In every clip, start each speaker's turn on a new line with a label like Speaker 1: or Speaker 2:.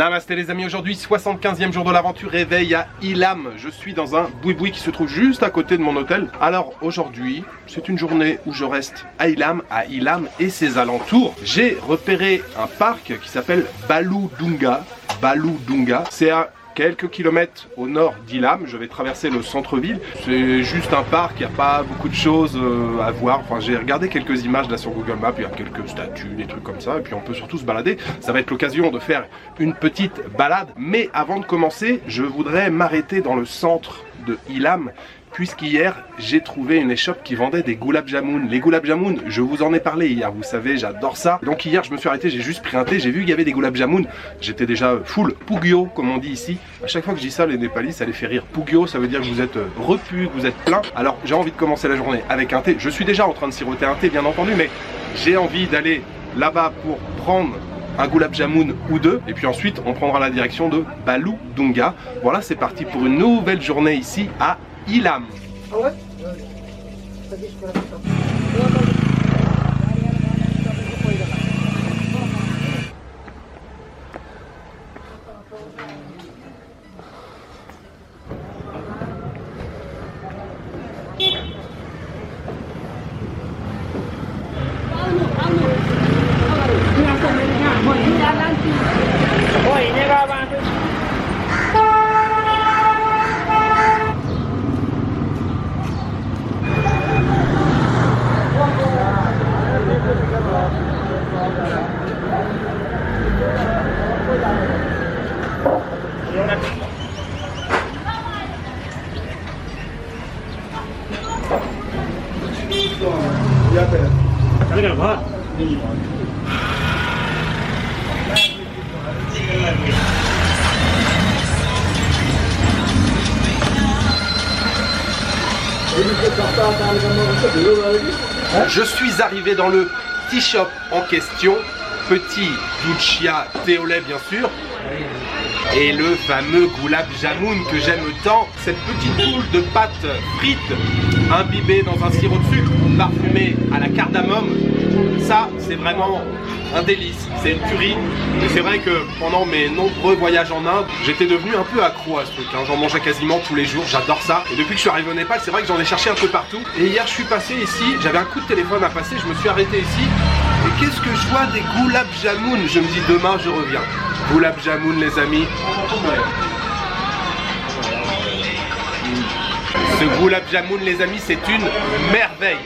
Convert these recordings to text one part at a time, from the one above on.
Speaker 1: Namasté les amis, aujourd'hui 75e jour de l'aventure, réveil à Ilam. Je suis dans un boui-boui qui se trouve juste à côté de mon hôtel. Alors aujourd'hui, c'est une journée où je reste à Ilam et ses alentours. J'ai repéré un parc qui s'appelle Baludunga. Baludunga, c'est à quelques kilomètres au nord d'Ilam. Je vais traverser le centre-ville. C'est juste un parc, il n'y a pas beaucoup de choses à voir. Enfin, j'ai regardé quelques images là sur Google Maps, il y a quelques statues, des trucs comme ça. Et puis on peut surtout se balader. Ça va être l'occasion de faire une petite balade. Mais avant de commencer, je voudrais m'arrêter dans le centre de Ilam. Puisqu'hier, j'ai trouvé une échoppe qui vendait des gulab jamun. Les gulab jamun, je vous en ai parlé hier, vous savez, j'adore ça. Donc hier, je me suis arrêté, j'ai juste pris un thé, j'ai vu qu'il y avait des gulab jamun. J'étais déjà full pugyo, comme on dit ici. À chaque fois que je dis ça, les Népalis, ça les fait rire. Pugyo, ça veut dire que vous êtes repu, que vous êtes plein. Alors, j'ai envie de commencer la journée avec un thé. Je suis déjà en train de siroter un thé, bien entendu, mais j'ai envie d'aller là-bas pour prendre un gulab jamun ou deux, et puis ensuite, on prendra la direction de Baludunga. Voilà, c'est parti pour une nouvelle journée ici à Ilam. Je suis arrivé dans le tea shop en question, petit Duchia Teolé bien sûr, et le fameux gulab jamun que j'aime tant, cette petite boule de pâte frite imbibée dans un sirop de sucre parfumé à la cardamome. Ça, c'est vraiment un délice, c'est une tuerie. Et c'est vrai que pendant mes nombreux voyages en Inde, j'étais devenu un peu accro à ce truc, hein. J'en mangeais quasiment tous les jours, j'adore ça. Et depuis que je suis arrivé au Népal, c'est vrai que j'en ai cherché un peu partout. Et hier, je suis passé ici, j'avais un coup de téléphone à passer, je me suis arrêté ici. Et qu'est-ce que je vois des gulab jamun? Je me dis demain, je reviens. Gulab jamun, les amis. Ce gulab jamun, les amis, c'est une merveille.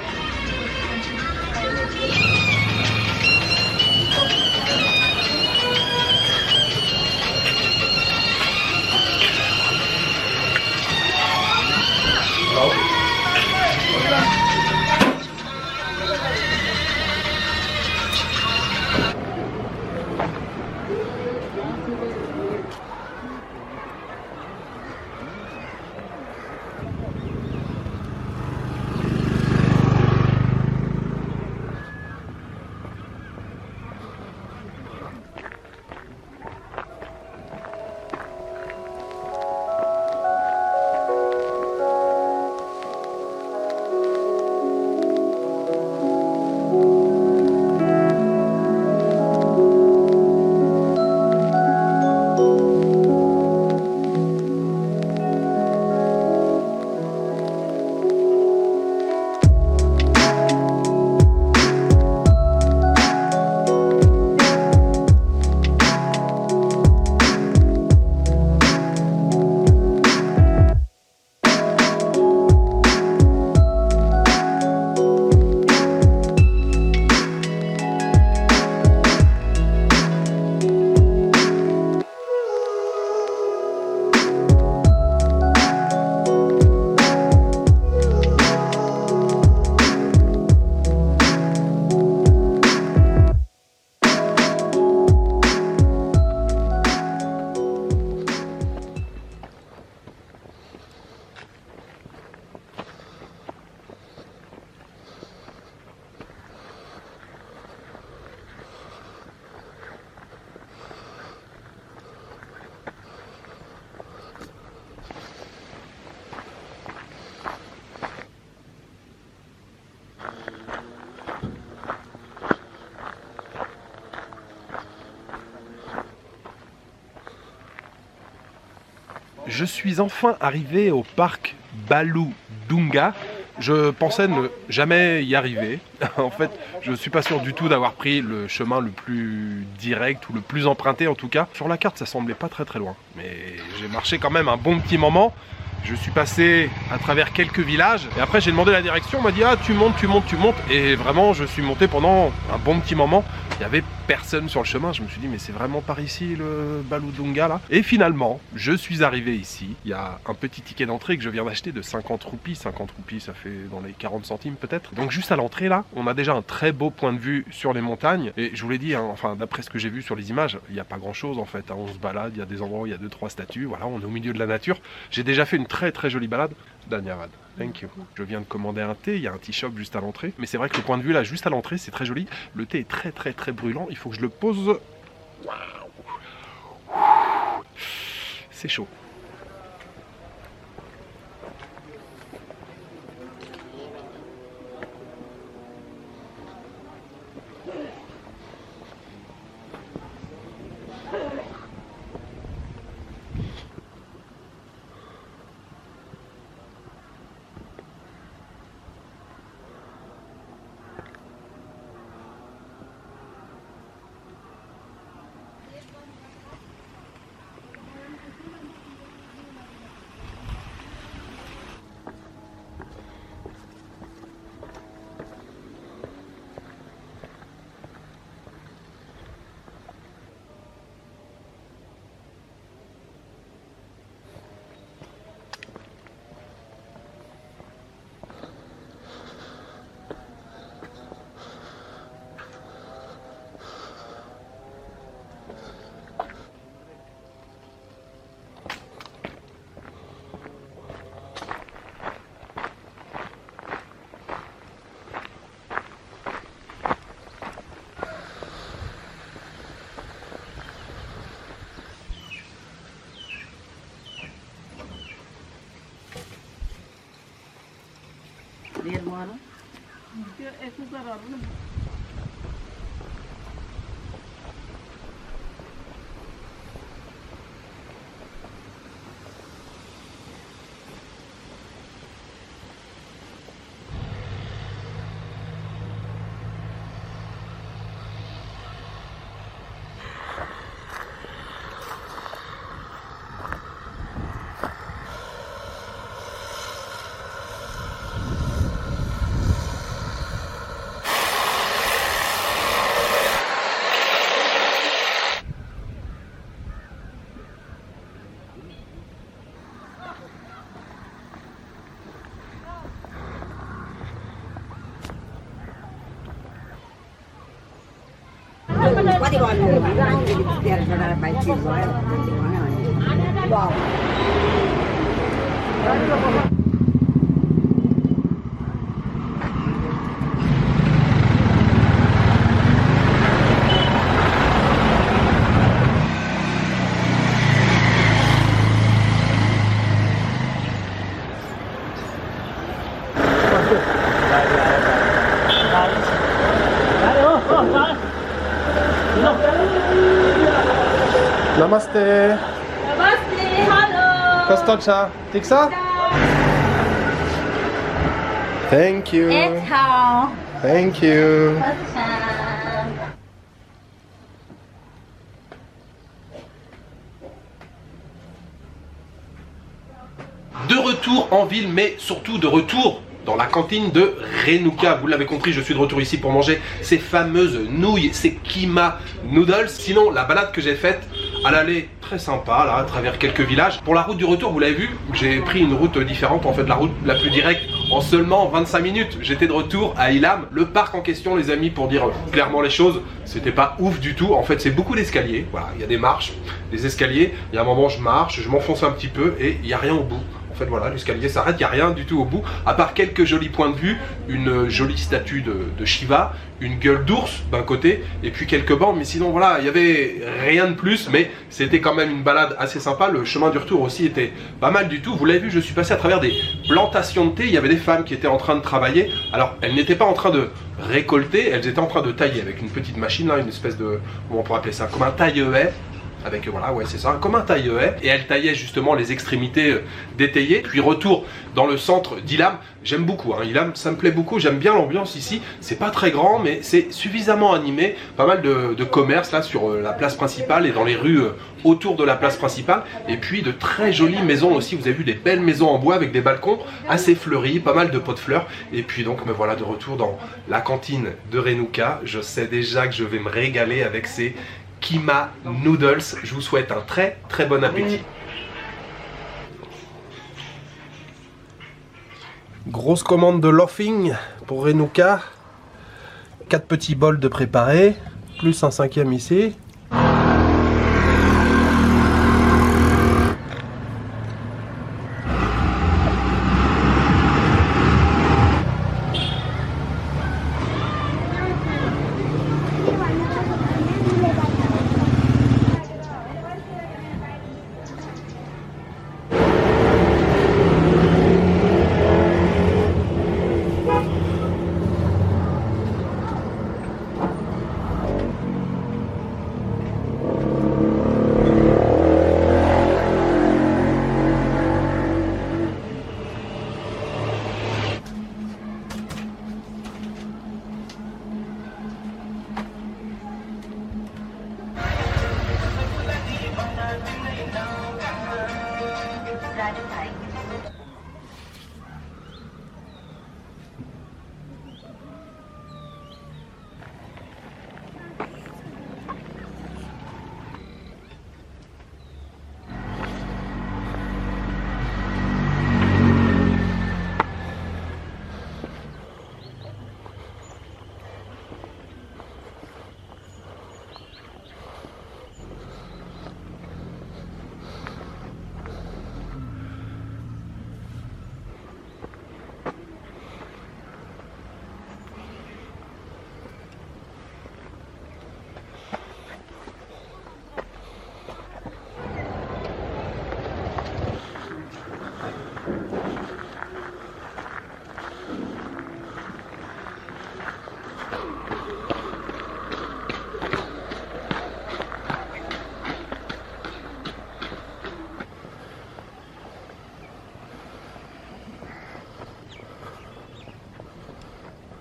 Speaker 1: Je suis enfin arrivé au parc Baludunga. Je pensais ne jamais y arriver. En fait, je ne suis pas sûr du tout d'avoir pris le chemin le plus direct ou le plus emprunté en tout cas. Sur la carte, ça semblait pas très loin. Mais j'ai marché quand même un bon petit moment. Je suis passé à travers quelques villages et après j'ai demandé la direction, on m'a dit ah tu montes. Et vraiment je suis monté pendant un bon petit moment. Il n'y avait personne sur le chemin, je me suis dit mais c'est vraiment par ici le Baludunga là. Et finalement je suis arrivé ici, il y a un petit ticket d'entrée que je viens d'acheter de 50 roupies. 50 roupies ça fait dans les 40 centimes peut-être. Donc juste à l'entrée là, on a déjà un très beau point de vue sur les montagnes. Et je vous l'ai dit, hein, enfin d'après ce que j'ai vu sur les images, il n'y a pas grand chose en fait, hein. On se balade, il y a des endroits où il y a 2-3 statues, voilà, on est au milieu de la nature. J'ai déjà fait une très jolie balade. Danyavad, thank you. Je viens de commander un thé, il y a un tea shop juste à l'entrée. Mais c'est vrai que le point de vue là, juste à l'entrée, c'est très joli. Le thé est très brûlant, il faut que je le pose. C'est chaud.
Speaker 2: Quasi voglio per giocare a cibo, wow.
Speaker 1: Namaste.
Speaker 3: Namaste, hello.
Speaker 1: Kostancha, Tiksa? Thank you. Thank you. De retour en ville, mais surtout de retour dans la cantine de Renuka. Vous l'avez compris, je suis de retour ici pour manger ces fameuses nouilles, ces Kima Noodles. Sinon, la balade que j'ai faite à l'aller, très sympa, là, à travers quelques villages. Pour la route du retour, vous l'avez vu, j'ai pris une route différente, en fait, la route la plus directe, en seulement 25 minutes. J'étais de retour à Ilam. Le parc en question, les amis, pour dire clairement les choses, c'était pas ouf du tout. En fait, c'est beaucoup d'escaliers. Voilà, il y a des marches, des escaliers. Il y a un moment, je marche, je m'enfonce un petit peu et il n'y a rien au bout. En fait voilà, l'escalier s'arrête, il n'y a rien du tout au bout, à part quelques jolis points de vue, une jolie statue de Shiva, une gueule d'ours d'un côté, et puis quelques bancs, mais sinon voilà, il n'y avait rien de plus, mais c'était quand même une balade assez sympa. Le chemin du retour aussi était pas mal du tout. Vous l'avez vu, je suis passé à travers des plantations de thé, il y avait des femmes qui étaient en train de travailler. Alors elles n'étaient pas en train de récolter, elles étaient en train de tailler avec une petite machine là, une espèce de, comment on pourrait appeler ça, comme un taille-haie. avec voilà, ouais, c'est ça, comme un taille-haie. Et elle taillait justement les extrémités d'étayer. Puis retour dans le centre d'Ilam. J'aime beaucoup, hein. Ilam, ça me plaît beaucoup. J'aime bien l'ambiance ici. C'est pas très grand, mais c'est suffisamment animé. Pas mal de commerces là sur la place principale et dans les rues autour de la place principale. Et puis de très jolies maisons aussi. Vous avez vu des belles maisons en bois avec des balcons assez fleuris, pas mal de pots de fleurs. Et puis donc me voilà de retour dans la cantine de Renuka. Je sais déjà que je vais me régaler avec ces Kima Noodles. Je vous souhaite un très très bon appétit. Grosse commande de loafing pour Renuka. 4 petits bols de préparé, plus un 5e ici.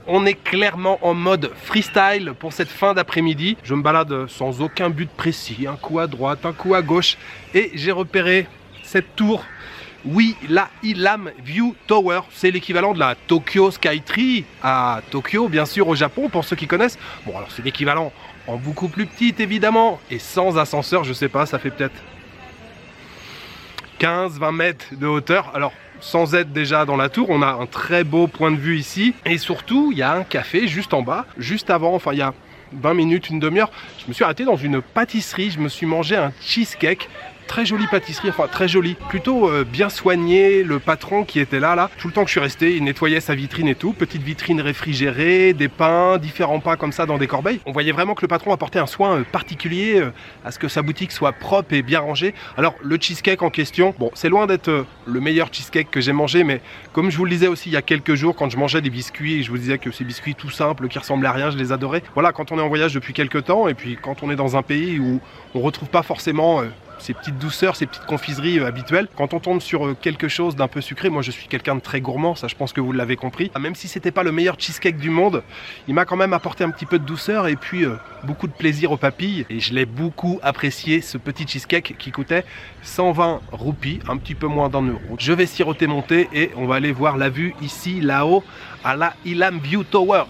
Speaker 1: On est clairement en mode freestyle pour cette fin d'après-midi. Je me balade sans aucun but précis, un coup à droite, un coup à gauche. Et j'ai repéré cette tour. Oui, la Ilam View Tower, c'est l'équivalent de la Tokyo Skytree à Tokyo, bien sûr, au Japon, pour ceux qui connaissent. Bon, alors c'est l'équivalent en beaucoup plus petite, évidemment, et sans ascenseur, je sais pas, ça fait peut-être 15-20 mètres de hauteur. Alors, sans être déjà dans la tour, on a un très beau point de vue ici. Et surtout, il y a un café juste en bas, juste avant, enfin il y a 20 minutes, une demi-heure. Je me suis arrêté dans une pâtisserie, je me suis mangé un cheesecake. Très jolie pâtisserie, enfin très jolie, plutôt bien soigné. Le patron qui était là, tout le temps que je suis resté, il nettoyait sa vitrine et tout. Petite vitrine réfrigérée, des pains, différents pains comme ça dans des corbeilles. On voyait vraiment que le patron apportait un soin particulier à ce que sa boutique soit propre et bien rangée. Alors le cheesecake en question, bon c'est loin d'être le meilleur cheesecake que j'ai mangé, mais comme je vous le disais aussi il y a quelques jours quand je mangeais des biscuits et je vous disais que ces biscuits tout simples qui ressemblaient à rien, je les adorais. Voilà, quand on est en voyage depuis quelques temps et puis quand on est dans un pays où on retrouve pas forcément ces petites douceurs, ces petites confiseries habituelles. Quand on tombe sur quelque chose d'un peu sucré, moi je suis quelqu'un de très gourmand, ça je pense que vous l'avez compris. Même si c'était pas le meilleur cheesecake du monde, il m'a quand même apporté un petit peu de douceur et puis beaucoup de plaisir aux papilles. Et je l'ai beaucoup apprécié, ce petit cheesecake qui coûtait 120 roupies, un petit peu moins d'1 euro. Je vais siroter mon thé et on va aller voir la vue ici, là-haut, à la Ilam View Tower.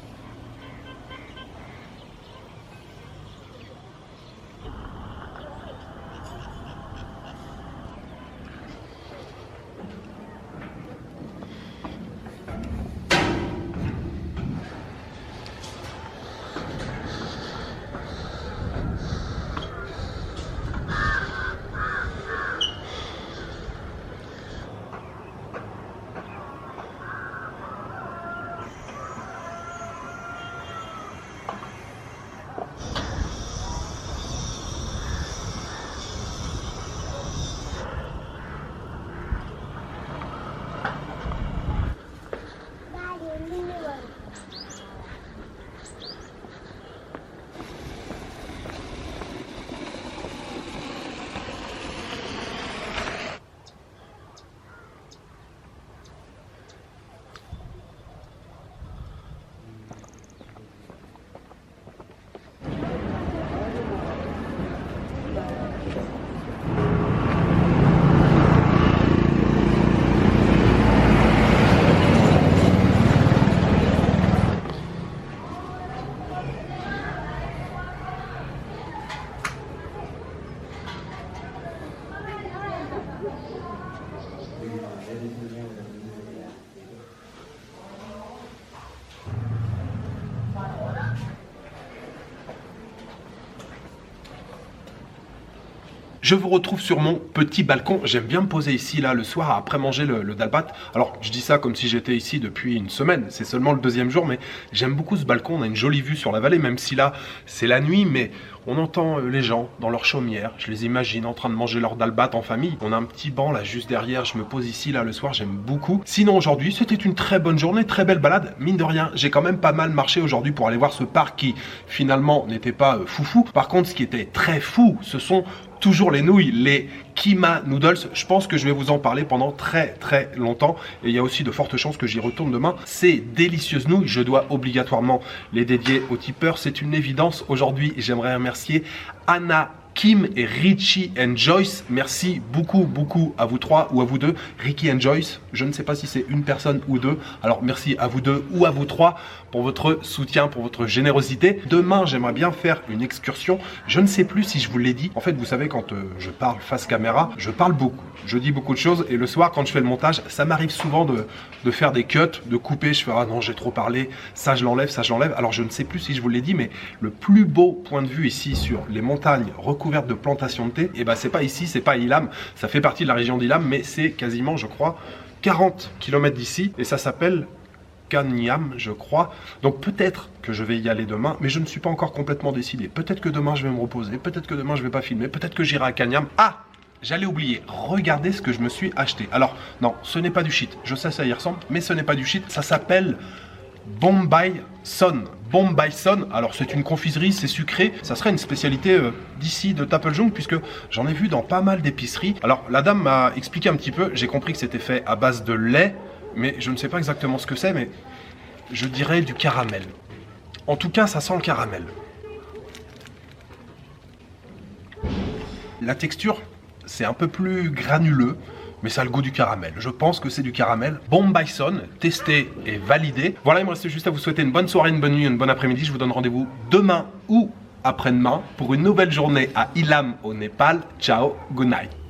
Speaker 1: Je vous retrouve sur mon petit balcon. J'aime bien me poser ici, là, le soir, après manger le dalbat. Alors, je dis ça comme si j'étais ici depuis une semaine. C'est seulement le 2e jour, mais j'aime beaucoup ce balcon. On a une jolie vue sur la vallée, même si là, c'est la nuit, mais on entend les gens dans leur chaumière. Je les imagine en train de manger leur dalbat en famille. On a un petit banc, là, juste derrière. Je me pose ici, là, le soir. J'aime beaucoup. Sinon, aujourd'hui, c'était une très bonne journée, très belle balade. Mine de rien, j'ai quand même pas mal marché aujourd'hui pour aller voir ce parc qui, finalement, n'était pas foufou. Par contre, ce qui était très fou, ce sont toujours les nouilles, les Kima Noodles. Je pense que je vais vous en parler pendant très longtemps et il y a aussi de fortes chances que j'y retourne demain. Ces délicieuses nouilles, je dois obligatoirement les dédier aux tipeurs. C'est une évidence. Aujourd'hui, j'aimerais remercier Anna, Kim et Richie and Joyce. Merci beaucoup à vous trois ou à vous deux. Ricky and Joyce, je ne sais pas si c'est une personne ou deux. Alors merci à vous deux ou à vous trois pour votre soutien, pour votre générosité. Demain, j'aimerais bien faire une excursion. Je ne sais plus si je vous l'ai dit. En fait, vous savez, quand je parle face caméra, je parle beaucoup. Je dis beaucoup de choses et le soir, quand je fais le montage, ça m'arrive souvent de faire des cuts, de couper. Je fais ah non, j'ai trop parlé, ça je l'enlève, ça je l'enlève. Alors je ne sais plus si je vous l'ai dit, mais le plus beau point de vue ici sur les montagnes recouvertes de plantations de thé, et ben c'est pas ici, c'est pas à Ilam. Ça fait partie de la région d'Ilam, mais c'est quasiment, je crois, 40 km d'ici et ça s'appelle Kanyam, je crois. Donc peut-être que je vais y aller demain, mais je ne suis pas encore complètement décidé. Peut-être que demain je vais me reposer, peut-être que demain je vais pas filmer, peut-être que j'irai à Kanyam. Ah, j'allais oublier, regardez ce que je me suis acheté. Alors non, ce n'est pas du shit, je sais ça y ressemble, mais ce n'est pas du shit, ça s'appelle Bombay Son. Bombay Son, alors c'est une confiserie, c'est sucré, ça serait une spécialité d'ici de Taplejung puisque j'en ai vu dans pas mal d'épiceries. Alors la dame m'a expliqué un petit peu, j'ai compris que c'était fait à base de lait, mais je ne sais pas exactement ce que c'est, mais je dirais du caramel. En tout cas, ça sent le caramel. La texture, c'est un peu plus granuleux, mais ça a le goût du caramel. Je pense que c'est du caramel. Bombay Son, testé et validé. Voilà, il me reste juste à vous souhaiter une bonne soirée, une bonne nuit, une bonne après-midi. Je vous donne rendez-vous demain ou après-demain pour une nouvelle journée à Ilam au Népal. Ciao, good night.